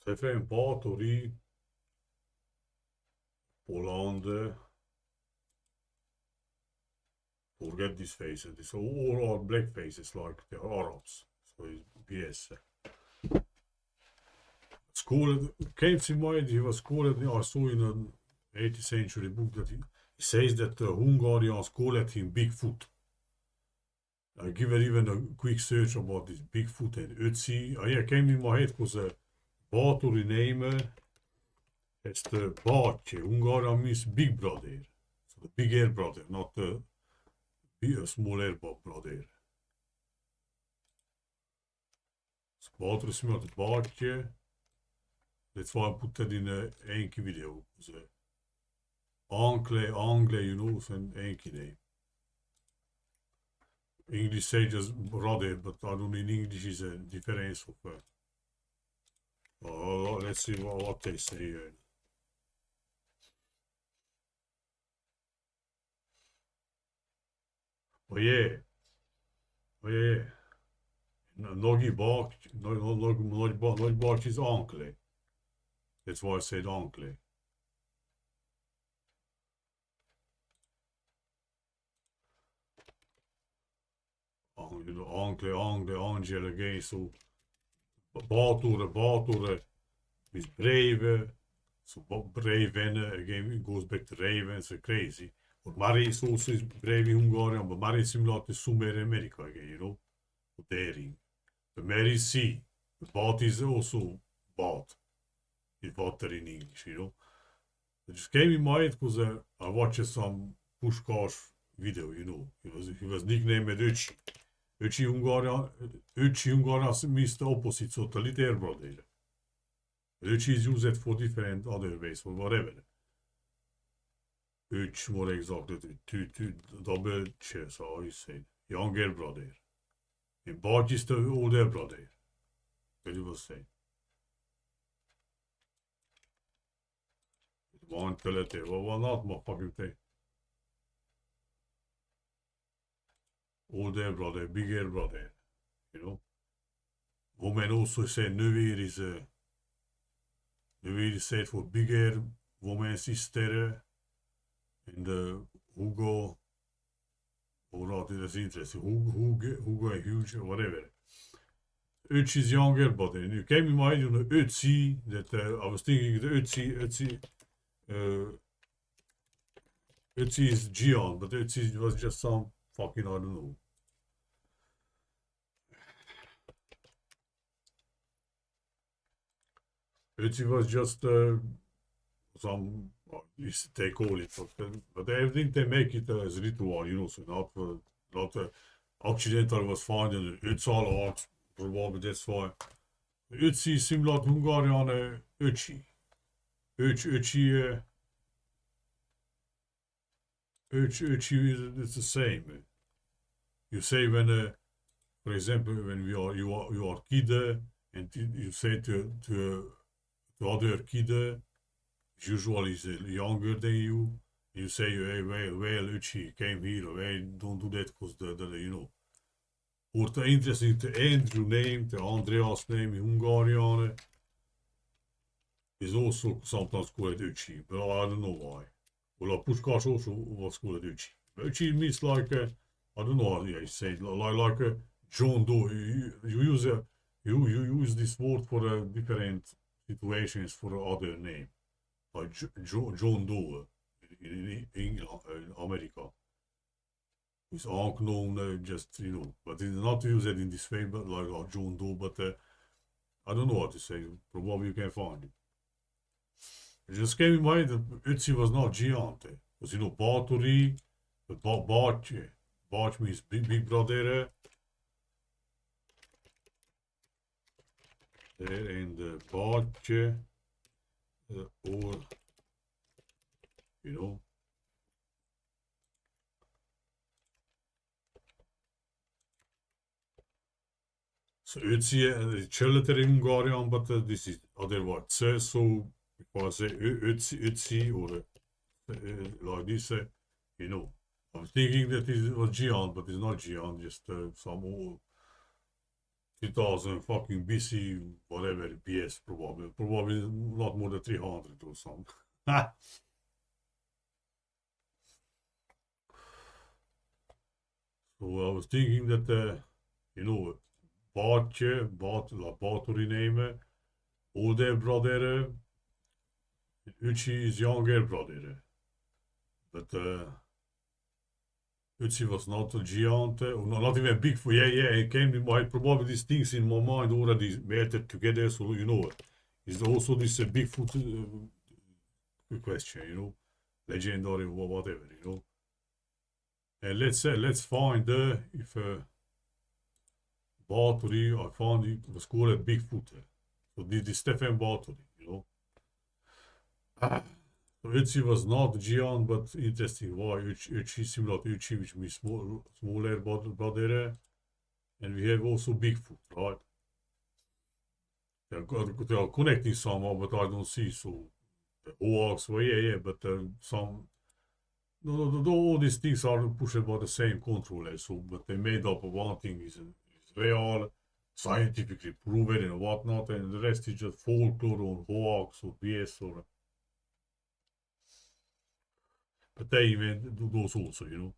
Stefan bathory, Hollande. Forget these faces. These all are black faces like the Arabs. So it's BS. Schooled, came to mind, he was schooled, I saw in an 18th century book that he says that the Hungarians called him Bigfoot. I give it even a quick search about this Bigfoot and otzi. Yeah, came in my head because bathory name is the Bátyj. Hungarian means big brother. So the bigger brother, not the smaller brother. So bathory is not Bátyj. That's why I put that in a Enki video. So, Angle, you know, is an Enki name. English say just brother, but I don't in English is a difference of. Let's see what they say here. Oh yeah, oh yeah. Nogi bark, nogi bark is uncle. That's why I said uncle. You know, uncle, Angel again. So, bathory is brave. So, brave again, it goes back to raven, so crazy. But Mari is also brave in Hungarian, but Mari is similar to Sumer in America again, you know, daring. The Mary is sea. The bat is also bat. It's water in English, you know. It just came in mind because I watched some push cars video, you know. He was nicknamed Ötzi. Ötzi Hungarian means the opposite, so the little brother. Ötzi is used for different other ways or whatever. Ötzi more exactly, two double chairs, how you say, younger brother. And Bart is the older brother. What you was saying. One pellet, well, not my fucking thing. Older brother, bigger brother, you know. Women also say Nuvir is said for bigger woman sister, and Hugo, or not, that's interesting. Hugo and huge, whatever. Ötzi is younger brother, and you came in mind, you know, Ötzi, that I was thinking the Ötzi is Gian, but Ötzi was just some fucking, I don't know. Ötzi was just some, they call it, but everything they make it as ritual, you know, so not accidental was fine, and it's all art, probably that's why. Ötzi is similar to Hungarian Ötzi. Ötzi is the same. You say when, for example, when you are kid, and you say to other kid, usually is younger than you say, hey, well, Uchi came here, hey, don't do that because you know. Or the interesting, the Andrew name, the Andreas name in Hungarian is also sometimes called Uchi, but I don't know why. Well, Pushkash also was called Uchi. Uchi means like, I don't know how you say it, like John Doe. You use this word for different situations for other name. Like John Doe in England, in America. It's unknown, just, you know, but it's not used in this way, but like John Doe, but I don't know what to say. Probably you can find it. It just came in mind that Ötzi was not giant. Because, you know, bathory, but Bart means big brother. And Bart, or, you know. So Ötzi, Çöleter in Hungarian, but this is other word. So because Ötzi or like this, you know. I'm thinking that it was Gian, but it's not Gian, just some old 2000 fucking BC, whatever, PS probably. Probably not more than 300 or something. So I was thinking that, you know, bathory nemen, older brother, Uchi is younger brother. But Utsi was not a giant, or not even big for, yeah, it came in my, probably these things in my mind already melted together, so you know, it's also this Bigfoot question, you know, legendary or whatever, you know. And let's find if Bathory, I found it was called Bigfoot. So this is Stefan Bathory, you know. So Utsi was not giant, but interesting why Utsi similar to Utsi, which means smaller brother. And we have also Bigfoot, right? They are connecting somehow, but I don't see. So the hoax, well, yeah, but some. No, all these things are pushed by the same controller. So, but they made up of one thing is real, scientifically proven and whatnot, and the rest is just folklore or hoax or BS or. But they even do those also, you know.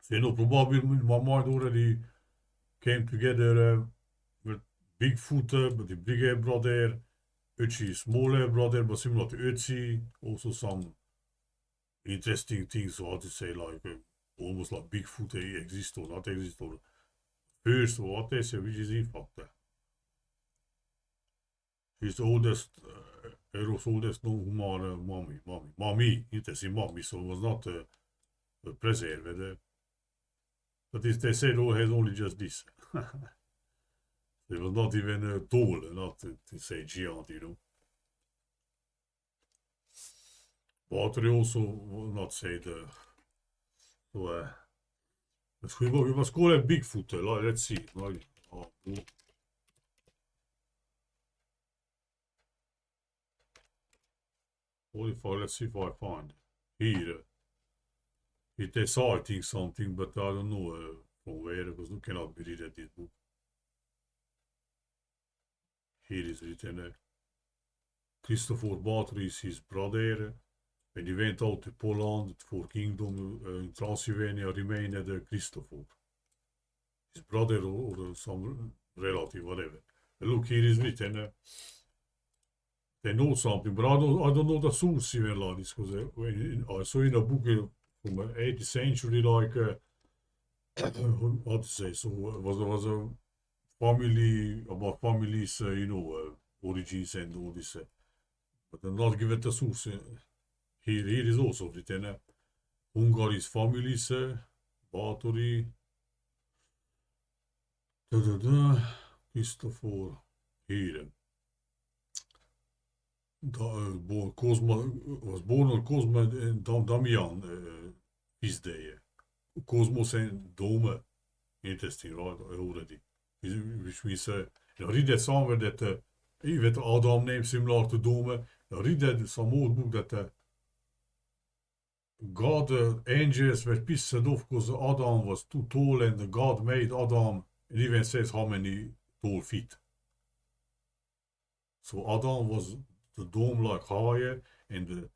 So, you know, probably in my mind already came together with Bigfoot, but the bigger brother, Ötzi smaller brother, but similar to Ötzi. Also some interesting things, so how to say, like almost like Bigfoot exist or not exist, or first or what they say, which is in fact. He's the oldest, Europe's oldest known mummy, interesting mummy, so it was not preserved. But they said oh, has only just this. It was not even tall, not to say giant, you know. But they also will not say the. So, we must call it Bigfoot. Let's see. Let's see if I find here. It saw I think something, but I don't know from where because you cannot be read at this book. Here is written Christopher Bathory is his brother. When he went out to Poland for kingdom in Transylvania, remained Christopher. His brother or some relative, whatever. Look, here is written. They know something, but I don't know the source even like this because I saw in a book from the 18th century, like how to say, so was a family about families, you know, origins and all this, but they're not given the source. Here is also written Hungary's families, Bathory, Christopher, here. Was born on Cosmo and Damian feast day. Cosmos and Dome. Interesting, right? Already. Which means, read that somewhere that even Adam name similar to Dome. Read that some old book that God, angels were pissed off because Adam was too tall and God made Adam, and even says how many tall feet. So Adam was the dome like higher, and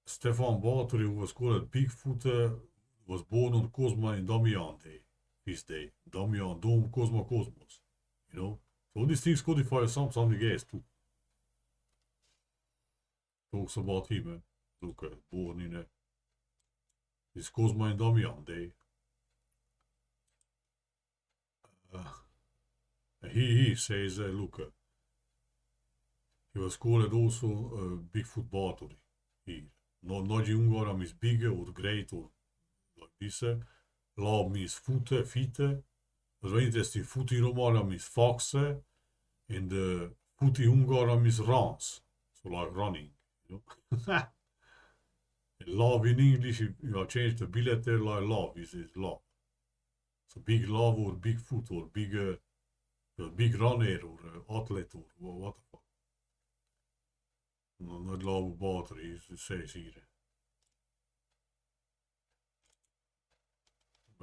Stefan Bathory, who was called Bigfoot, was born on Cosmo and Damian Day, this day. Damian, Dome, Cosmo, Cosmos. You know? So all these things codify something else too. Talks about him, look, born in this Cosmo and Damian Day. He says, look, he was called also Bigfoot Bathory here. Nagy Ungaram is bigger or great or like this. Lab means foot, feet. That's very interesting. Foot in Romania means fox, and foot in Ungaram means runs. So like running. You know? Love in English, you have changed the bilateral like love is love. So big love or big foot or big runner or athlete or what the fuck. Not love battery, it says here.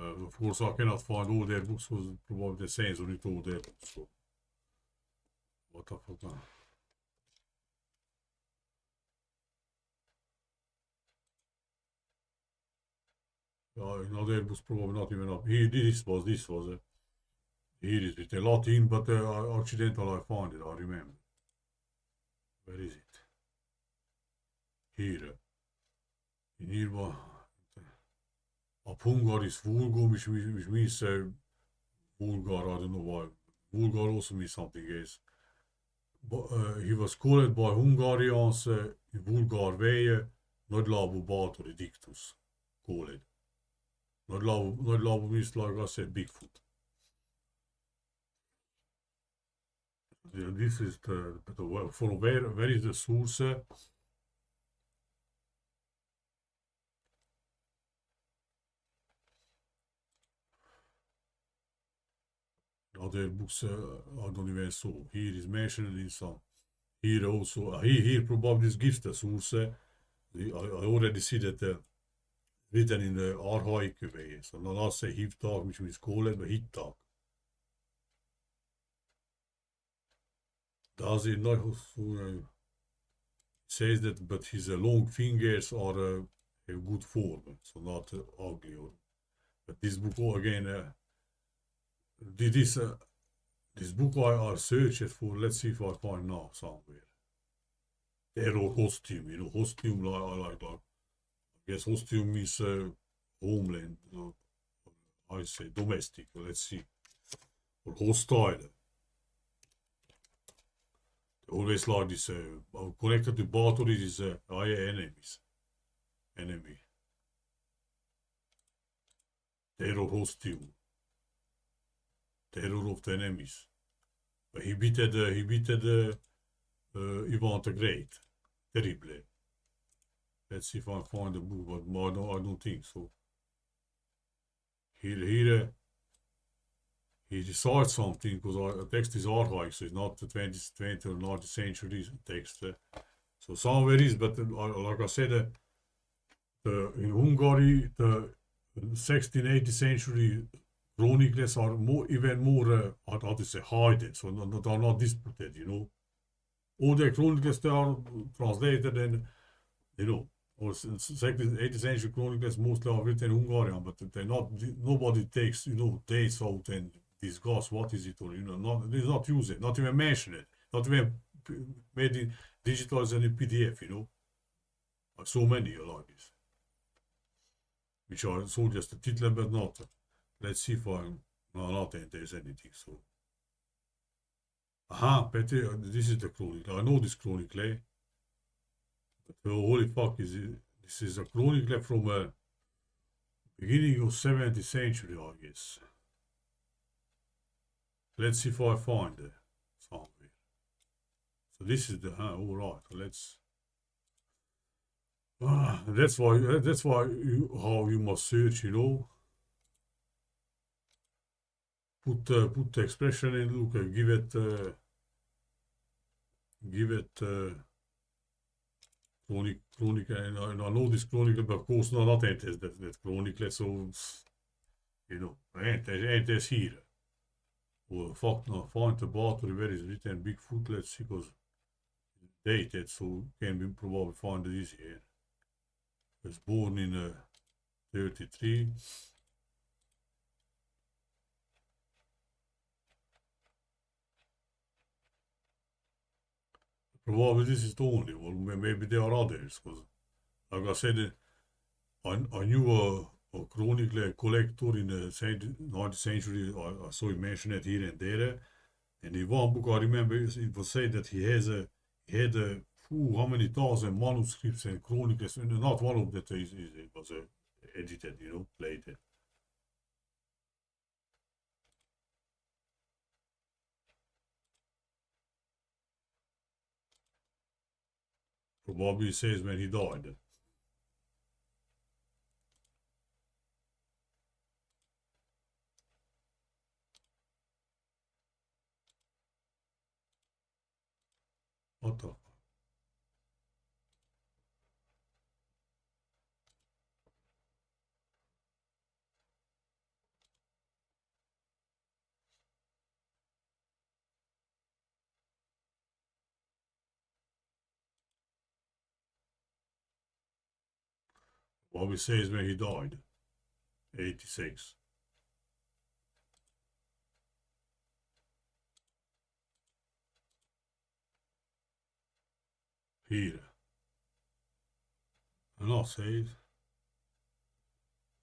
Of course, I cannot find all their books because probably the same, so not all their books. So, what the fuck? No, their books probably not even up. Here, this was. Here is it. A Latin, but accidental I found it, I remember. Where is it? Here. In here, up Hungar is Vulgar, which means Vulgar, I don't know why. Vulgar also means something else. But, he was called by Hungarians in Vulgar way, Nagylábú bathory dictus. Called. Nagylábú means, like I said, Bigfoot. Yeah, this is from where is the source? Other books I don't even saw. Here is mentioned in some. Here also, here probably gives the source. I already see that written in the archaic way. So not say hivtag, which means called, but hittag. Does it not? Says that, but his long fingers are a good form, so not ugly. But this book again, this this book I searched for. Let's see if I find now somewhere. Terror costume, costume like. I guess costume means homeland. I say domestic. Let's see, or hostile. Always like this. Connected to battery is enemies. Enemy. Terror costume. Terror of the enemies. But he beat Ivan the Great. Terribly. Let's see if I find the book, but I don't think so. Here he decides something because the text is archaic, so it's not the 20th or 19th century text. So somewhere is, but like I said, in Hungary, the 16th, 18th century chronicles are even more, how to say, hidden, so they are not disputed, All the chronicles, they are translated and, or 16th, 18th century chronicles mostly are written in Hungarian, but they're not, nobody takes, dates out and discuss what is it, or, they not use it, not even mention it, not even made it digitalized in a PDF, So many like this. Which are so just the title, but not. Let's see if not there's anything. So, Peter, this is the chronicle. I know this chronicle. But holy fuck is it? This is a chronicle from beginning of 17th century, I guess. Let's see if I find it somewhere. So this is the all right. Let's. That's why how you must search, Put the expression in, look, give it chronicle, and I know this chronicle, but of course not that chronicle, so ain't as here. Well, fuck no, find the battery where is written Bigfoot, let's see, because dated, so can be probably find this here. Was born in 33. Probably this is the only one. Maybe there are others, because like I said, I knew a chronicle collector in the 19th century. I saw him mention it here and there. And in one book I remember it was said that he had how many thousand manuscripts and chronicles, and not one of that was edited, later. Probably says when he died. What the? Bobby says when he died, 86. Here. And I said,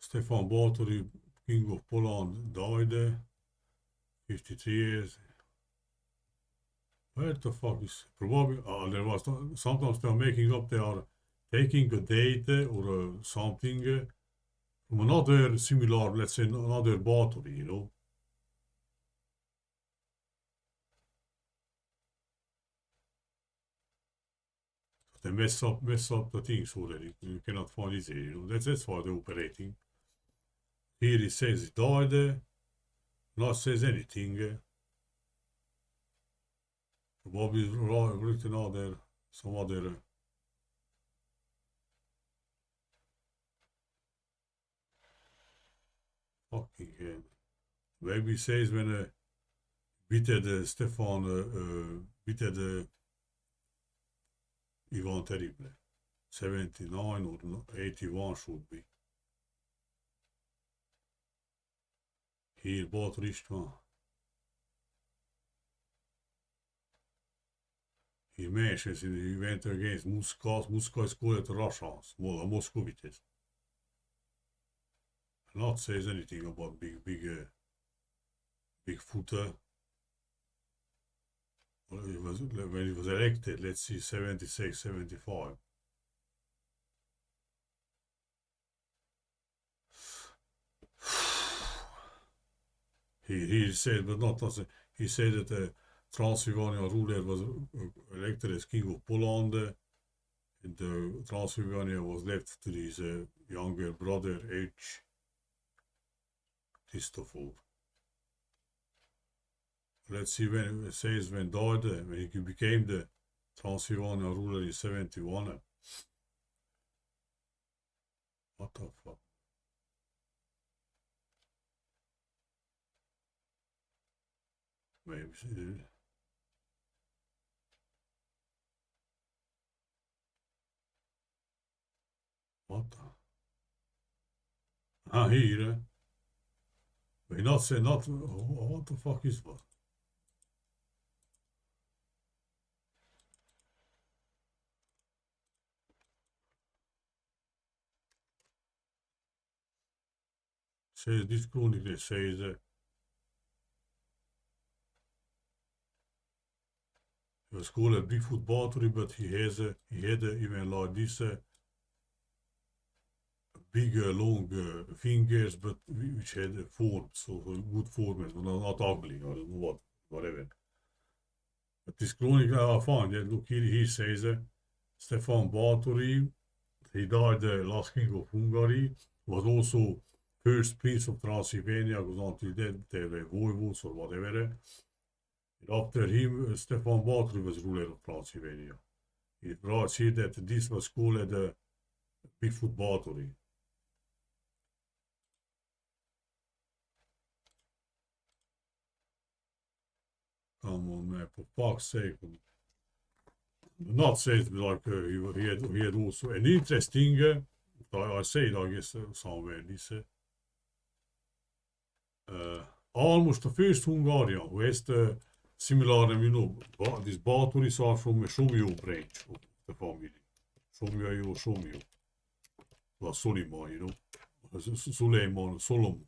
Stefan Bathory, King of Poland, died, 53 years. Where the fuck is probably there was sometimes they're making up, they are taking a date or something from another similar, let's say another battery, you know. They mess up the things already. You cannot find it, you know. That's why they're operating. Here it says he died, not says anything. Probably written out there some other. Fucking hell. Maybe says when beated Stefan beated Ivan Terrible. 79 or 81 should be. Here bought Istvan. He mentions he went against Muscat scored at Russians, Moscovites. Not says anything about Bigfoot. When he was elected, let's see, 76, 75. He said, but not he said that the Transylvania ruler was elected as king of Poland, and Transylvania was left to his younger brother, H. Christopher. Let's see when it says when died, when he became the Transylvania ruler in 71. What the fuck? Maybe. What the? Ah, here. But not say not. What the fuck is what? Says this chronicle says he was called a Bigfoot battery, but he had even like this big long fingers, but which had form, so good form, but not ugly. I don't know what, whatever. But this chronicle I found, yeah, look here, he says Stefan Bathory, he died the last king of Hungary, was also first prince of Transylvania, because until then they were voivodes or whatever. After him, Stefan Bathory was ruler of Transylvania. It writes here that this was called the Bigfoot Bathory. Come on, man, for fuck's sake. Not said like he had also an interesting, I said, I guess, somewhere, this almost the first Hungarian who has the similar, you know, these Bathories are from a Somio branch of the family. Somio or Somio. Well, Soliman, you know. Suleiman, Solomon.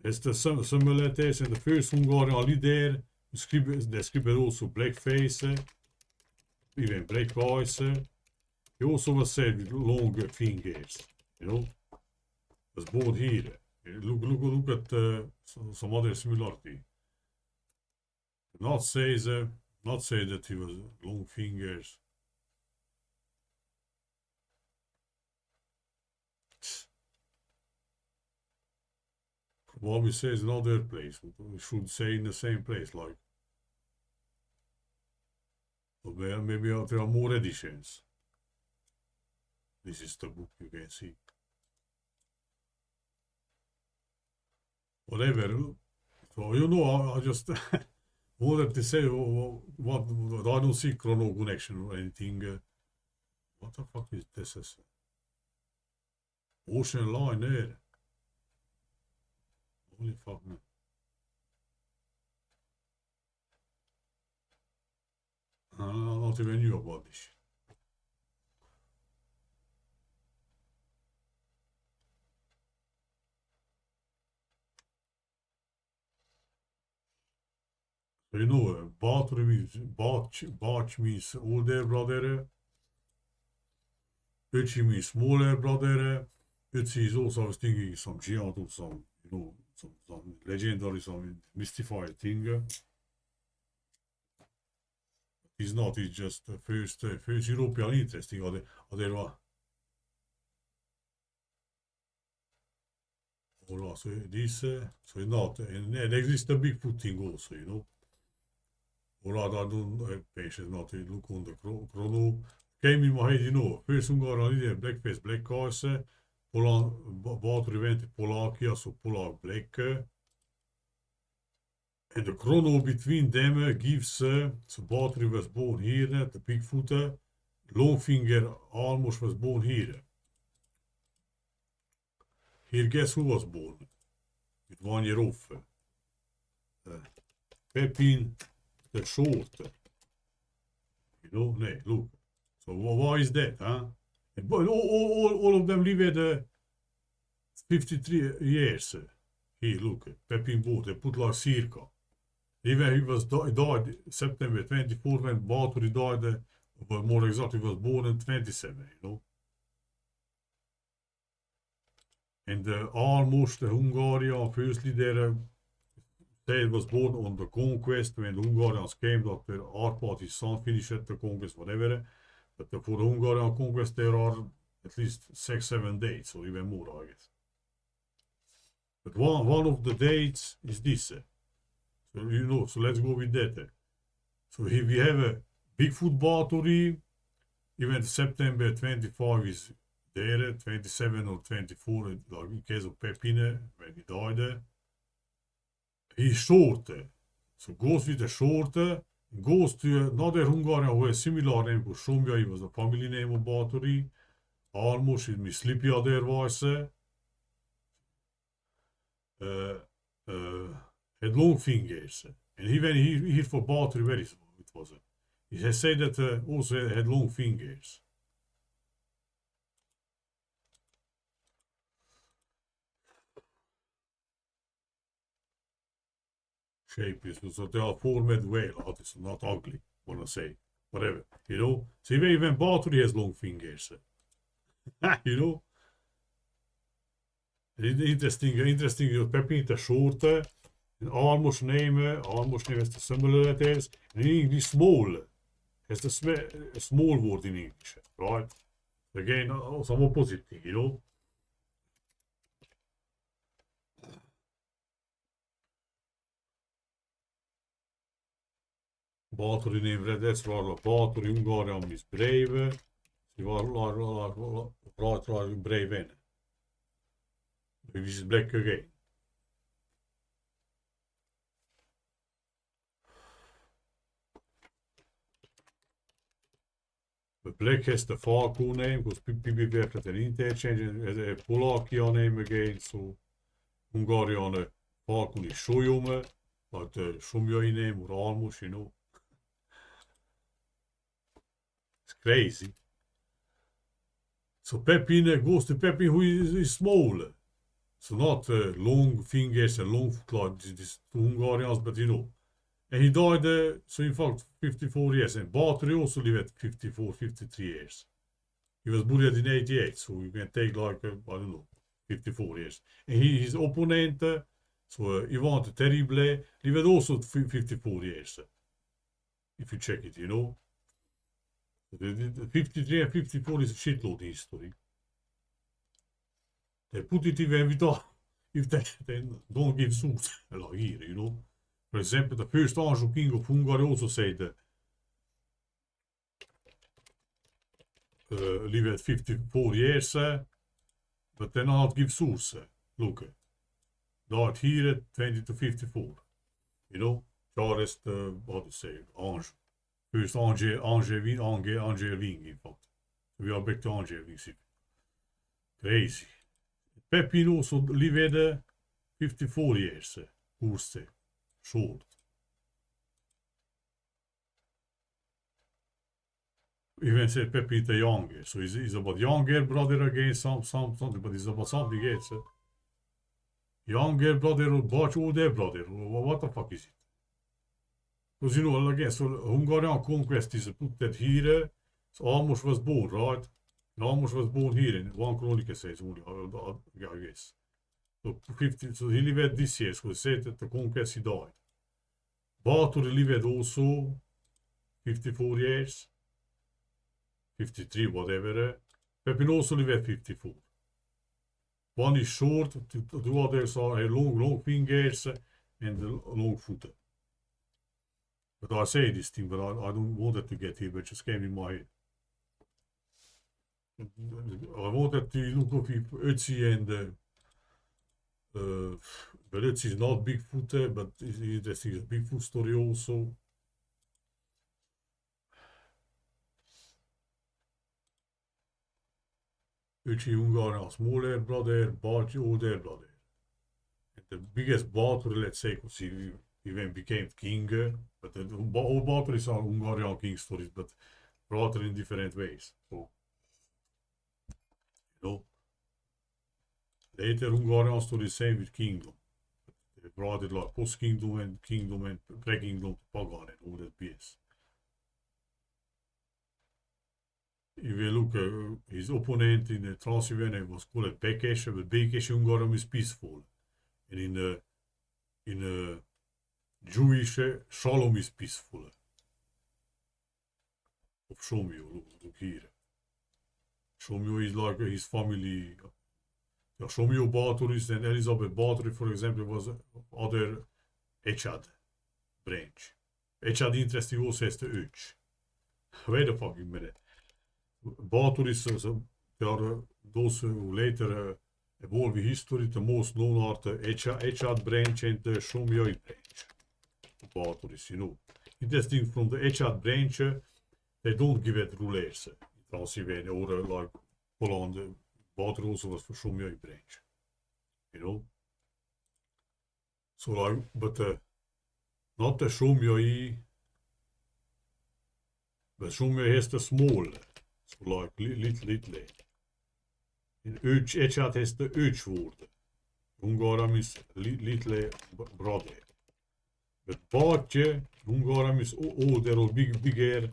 Has the similarities in the first Hungarian leader. They scribbled also blackface, even black eyes. He also was said with long fingers, you know. Was born here. Look at some other similarity. Not say that he was long fingers. Bobby says another place. We should say in the same place, like. Maybe there are more editions. This is the book you can see. Whatever. So you know, I just wanted to say what I don't see chrono connection or anything. What the fuck is this? Ocean Liner. Holy fuck, man. Not even knew about this. So you know, bathory means batch means older brother. Otzi means smaller brother. Otzi is also, I was thinking, some giant or some, some legendary, some mystified thing. It's not, it's just the first European interesting. Other one. Voilà, so this, so not, and there exists a bigfoot thing also, Voilà, daar doen patients not look on the chrono. Came in my head, first Hungarian idea, blackface, black cars, Bathory went to Polakia, so Polak black. And the chrono between them gives, so Bathory was born here, the Bigfoot, Longfinger almost was born here. Here, guess who was born? With 1 year off. Pepin the short. Nee, look. So why is that, huh? And all of them lived 53 years. Here, look, Pepin boat, they put like circa. Even he was died September 24 when Bathory died, but more exactly was born in 27, And almost the Hungarian firstly there they was born on the conquest when the Hungarians came that the Arpad son finished the conquest, whatever. But for the Hungarian conquest there are at least 6-7 dates, or even more, I guess. But one of the dates is this. So so let's go with that. So here we have a Bigfoot Bathory. Even September 25 is there, 27 or 24, like in case of Pepine, when he died. He's short. So goes with the short, goes to another Hungarian who has similar name to Shomja, he was the family name of Bathory. Almost is me sleepy otherwise. Had long fingers. And he went here for Bathory, where it was. He has said that also had long fingers. Shape is so they are formed well, it's not ugly, wanna say. Whatever, So even Bathory has long fingers. Interesting, Pepin the short, and almost name has the similar letters, and in English small, has the small word in English, right? Again, some opposite thing, Bathory name, that's why Bathory Hungarian is brave. He was right brave in. Which is black again. But black has the Falco name, because people werkt het an interchange, has a Polakia name again, so Hungarian Falco is Solyom, like the Somjai name or almost, It's crazy. So Pepin goes to Pepin who is small. So not long fingers and long foot like these two Hungarians, but And he died, so in fact, 54 years. And Bathory also lived 54, 53 years. He was buried in 88, so you can take like, I don't know, 54 years. And his opponent, so Ivan the Terrible, lived also 54 years. If you check it, The 53 and 54 is a shitload history. They put it even without, if they don't give suit, like here, For example, the first Anjou king of Hungary also said lived 54 years, but then not give source. Look, died here 20 to 54. Charles the, what to say, Anjou. First Angevin, in fact. We are back to Angevin. Crazy. Pepin also lived 54 years. Urse. Short. Even said Pepin the younger. So he's about younger brother against something, but he's about something else. Younger brother or much older brother. What the fuck is it? Because you know, again, so Hungarian conquest is put that here. So Amos was born, right? And Amos was born here in 1 Chronicle says only, I guess. So 50, so he lived this year, so he said that the conquest he died. Bathory lived also 54 years, 53, whatever. Pepin also lived 54. One is short, the others are long fingers and long foot. But I say this thing, but I don't want it to get here, but it just came in my head. I wanted to look up if otzi and but otzi is not Bigfoot, but it's interesting. It's Bigfoot story also. Otzi Hungarian smaller brother, but older brother. And the biggest bathory, let's say, because he even became king. But all bathories are Hungarian king stories, but rather in different ways. So, you know, later Hungarian stories same with kingdom. They brought it like post-kingdom and kingdom and pre-kingdom to pagan and all that BS. If you look, his opponent in Transylvania was called Békés, but Békés Hungarian is peaceful. And in Jewish, Shalom is peaceful. Of Shomyo, look here. Shomyo is like his family. Shomyo Bathory and Elizabeth Bathory, for example, was other Echad branch. Echad interesting also has the Öch. Wait a fucking minute. Bathories, they are those who later evolve in history. The most known are the Echad branch and the Shomyo branch. Bathories, you know. Interesting, from the Echad branch, they don't give it rulers in Transylvania or like Poland. Bathory also was for Shomyo branch, you know. So like, but not the Shomyo, but Shomyo has the small, so like little. In Echad has the Öch word. Hungarian is little brother. But Batje, Hungarian is older or bigger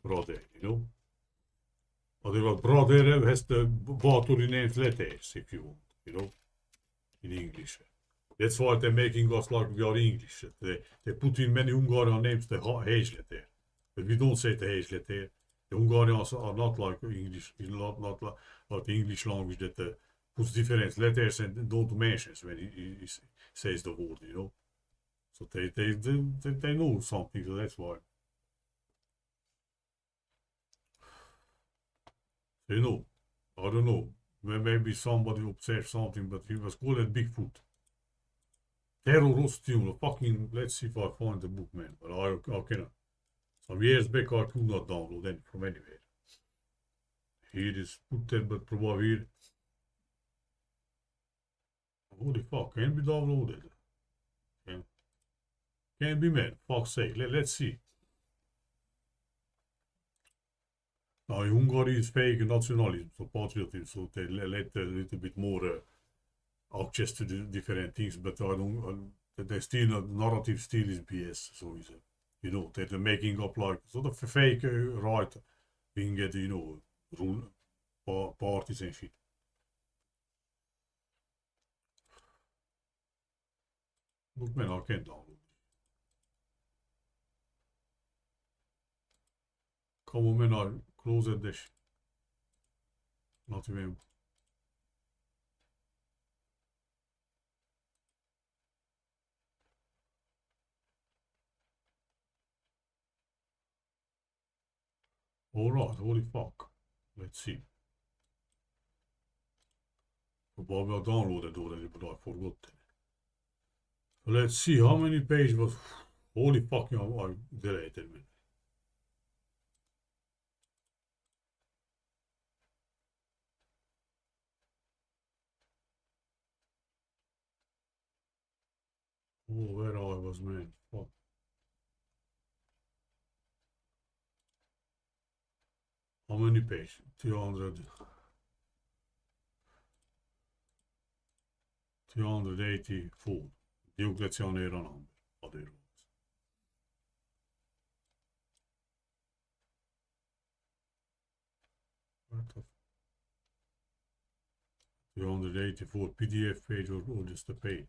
brother, you know. Otherwise, brother has the Bathory named letters, if you want, you know, in English. That's why they're making us like we are English. They put in many Hungarian names the H letter. But we don't say the H letter. The Hungarians are not like English, not like the English language that puts different letters and don't mention when he says the word, you know. So they know something, so that's why. You know, I don't know. Maybe somebody observed something, but he was called Bigfoot. Terrorostum, fucking, let's see if I find the book, man. But I cannot. Some years back I could not download any from anywhere. Here is put there, but probably here. Holy fuck, can be downloaded. Can be, man. Fuck's sake. Let's see. Now, Hungary is fake nationalism, so patriotism, so they let a little bit more access to the different things, but I don't. They still narrative still is BS. So is you know they're making up like sort of fake right wing, you know, rule parties and shit. Look, man, I can't download. Come on, man, I close that dish. Not even. Alright, holy fuck. Let's see. Probably I downloaded already, but I forgot. Let's see how many pages was. Holy fucking, I deleted, man. Oh, where I was, man. Fuck. How many pages? 200, 284. Diocletian number. Other ones. What the 284 PDF page or just a page?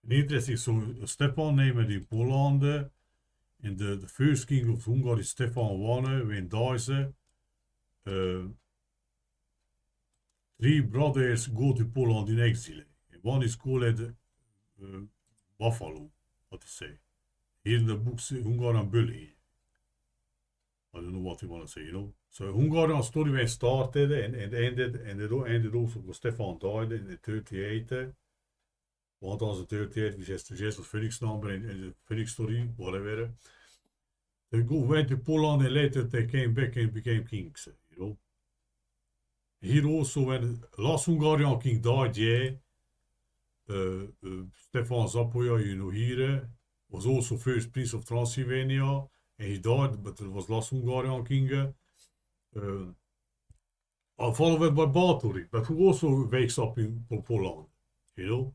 Interesting, so Stefan named in Poland in the first king of Hungary, Stefan I, when dies, three brothers go to Poland in exile. One is called Buffalo, what to say. Here in the books, Hungarian Bully. I don't know what you want to say, you know. So Hungarian story when started and ended also because Stefan died in the 38. 1038, which has the Jesus Phoenix number and the Phoenix story, whatever. They went to Poland and later they came back and became kings, you know. Here also when last Hungarian king died, yeah, Stefan Zapoya, you know, here was also first prince of Transylvania and he died, but it was last Hungarian king. Followed by bathory, but who also wakes up in Poland, you know.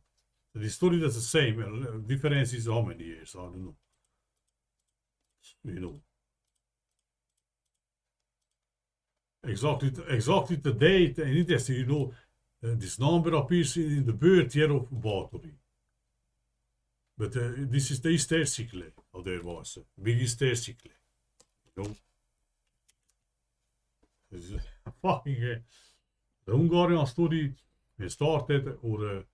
The story is the same. Difference is how many years? I don't know. You know exactly the date and interesting. You know, this number appears in the birth year of battery. But this is the Easter cycle. Oh, there was big Easter cycle. You know, this is fucking the Hungarian story started or.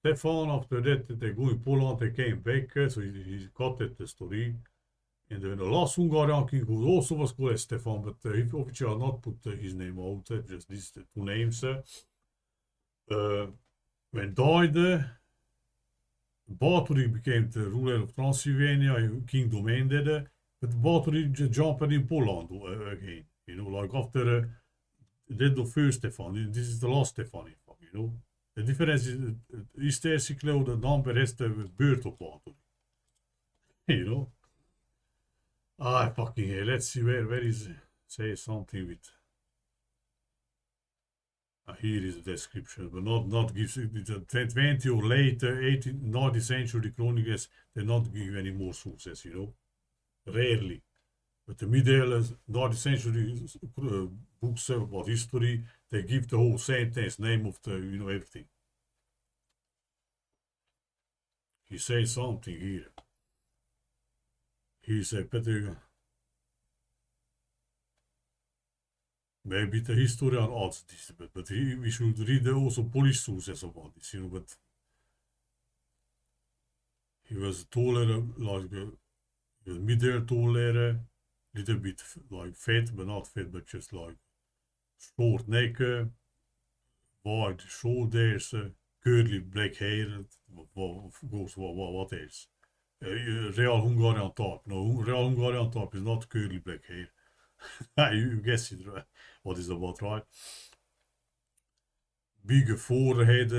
Stefan, after that, they go in Poland, they came back, so he got the story. And then the last Hungarian king, who also was called Stefan, but he officially not put his name out, just these two names. When died, Bathory became the ruler of Transylvania, kingdom ended, but Bathory jumped in Poland again. You know, like after that the first Stefan, this is the last Stefan, you know. The difference is basically the number has the birth of Bathory. You know. Ah, fucking hell. Let's see where is say something with. Here is the description, but not gives it. The 20 or later 18th, 19th century chronicles they not give any more sources. You know, rarely. But the middle 19th century books about history they give the whole sentence, name of the everything. He says something here. He said, Peter. Maybe the historian adds this, but we should read also Polish sources about this, you know. But he was taller, like middle taller, little bit like fat, but not fat, but just like short neck, wide shoulders, curly black hair. What else? Real Hungarian type. No, real Hungarian type is not curly black hair. You guess it, right? What is about, right? Big forehead,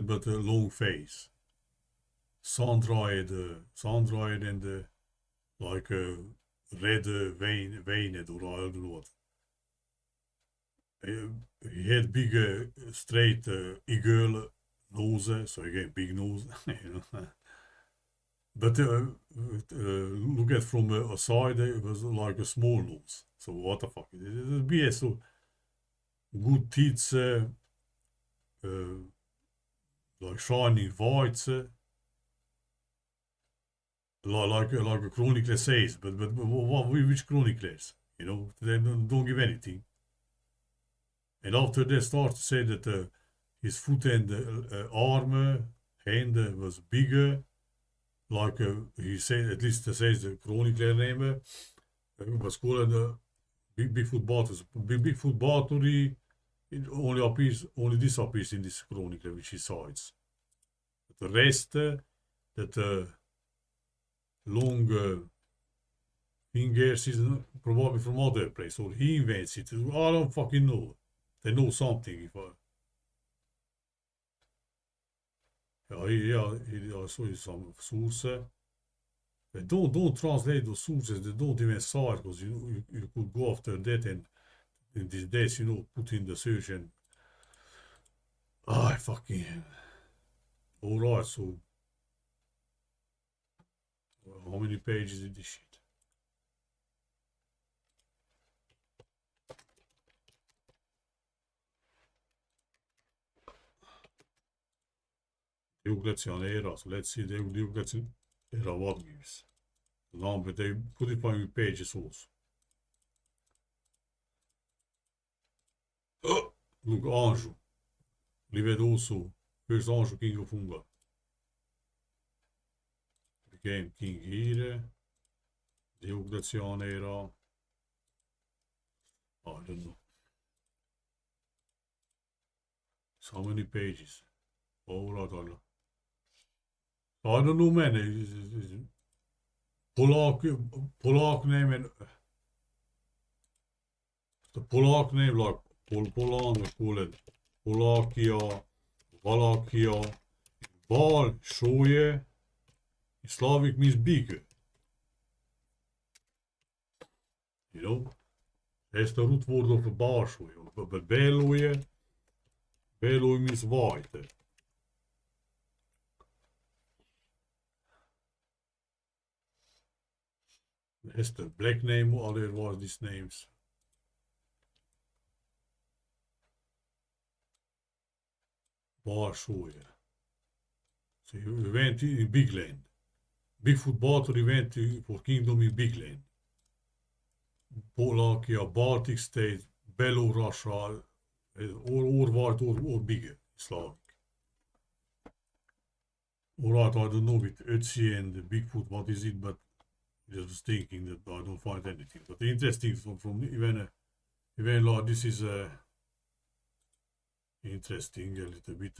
but a long face. Sun-dried and like a red vein or I don't know what. He had big, straight eagle nose, so again big nose, you know. But look at from a side, it was like a small nose. So what the fuck? It is BS. So good teeth, like shining whites, like a chronicler says. But which chroniclers? You know, they don't give anything. And after they start to say that his foot and arm, hand was bigger, like he said, at least says the chronicler name, was called Bigfoot Bathory. Bigfoot Bathory, it only this appears in this chronicle, which he cites. The rest, that long He gets it probably from other place, or he invents it. I don't fucking know. They know something. If I, I saw some sources. But don't translate those sources. They don't even saw it because you could go after that and in these days put in the search and fucking all right. So how many pages is this shit? Diocletian era. So let's see the Diocletian era what gives. No, but they put it on pages also. Look, Anjo. Lived also. First Anjo, king of Ungar. Became king here. Diocletian era. I don't know. So many pages. All right, all right. I don't know, man. Polak name and the Polak name like Polan, we call it Polakia, Wallachia, Bal, Shoye. In Slavic means big. You know, that's the root word of the Bal Shoye. But Beloye means white. That's the black name, or there was these names. Bar Shoye. So he went in big land. Bigfoot bathory went for kingdom in big land. Polakia, Baltic states, Belorussia, or white or bigger, Slavic. Alright, I don't know with otzi and Bigfoot what is it, but just was thinking that I don't find anything. But interesting from even like this is interesting a little bit.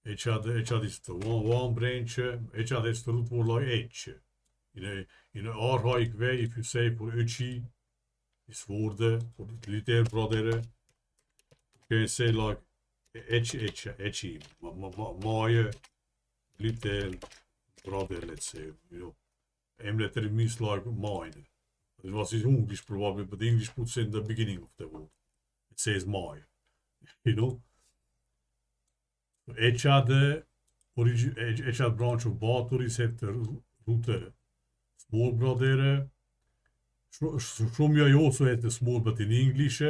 Echad is the one branch. Echad is the root word like H. In a archaic way, if you say for otzi, is woorden voor het little brother. Kun je say like etchi, my little brother, let's say, M letter means like mine. It was his English probably, but the English puts in the beginning of the word. It says my, you know. Echad branch of bathories have the root small brother. Shumya also has the small, but in English.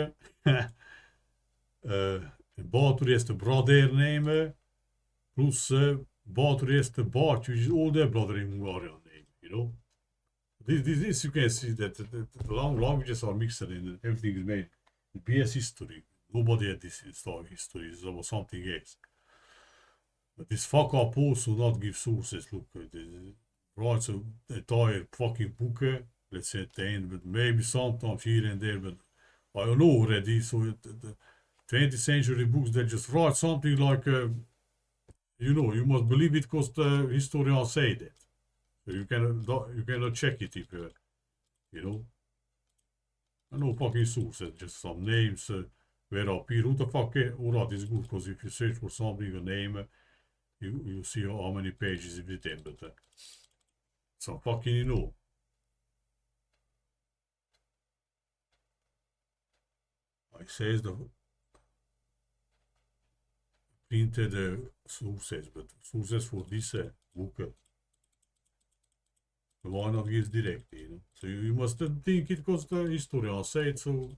Bathory has the brother name, plus bathory has the Bart, which is all their brother in Hungarian name, you know. This you can see that the languages are mixed and everything is made. BS history. Nobody had this history. It's about something else. But this fuck up also not give sources. Look, writes an entire fucking book, let's say at the end, but maybe sometimes here and there, but I don't know already. So the 20th century books, they just write something like, you must believe it because the historians say that. So you cannot check it if, no fucking sources, just some names where appear. Who the fuck, alright, is good because if you search for something, a name, you see how many pages it is, but some fucking, I says the printed sources, but sources for this book, why not give directly, So you must think it because the historian said so.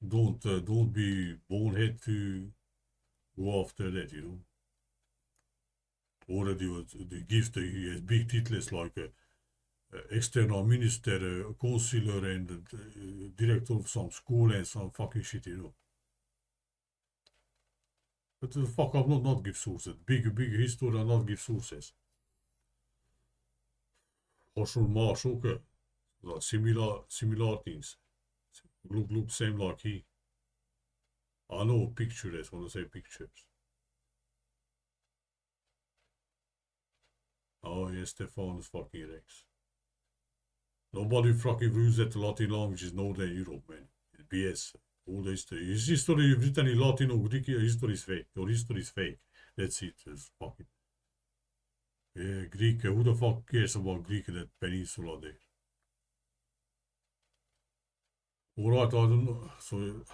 Don't be bonehead to go after that, Already the gift he has big titles like external minister, counselor, and director of some school and some fucking shit, But the fuck up not give sources. Big history not give sources. Horshul Marsh ook. Similar things. Look same like he. I know pictures when I say pictures. Oh yes, Stephanus fucking Rex. Nobody fucking views that the Latin language is Northern Europe, man. It's BS. All this his history you've written in Latin or Greek, your history is fake. Your history is fake. That's it. It's fucking Greek. Who the fuck cares about Greek in that peninsula there? Alright, I don't know. So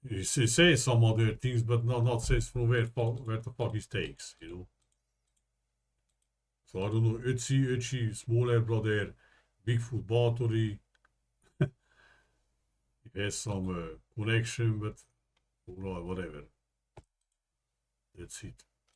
he says some other things, but not says from where the fuck he takes, you know. So I don't know. Otzi, smaller brother, Bigfoot bathory. He has some connection, but alright, whatever. That's it.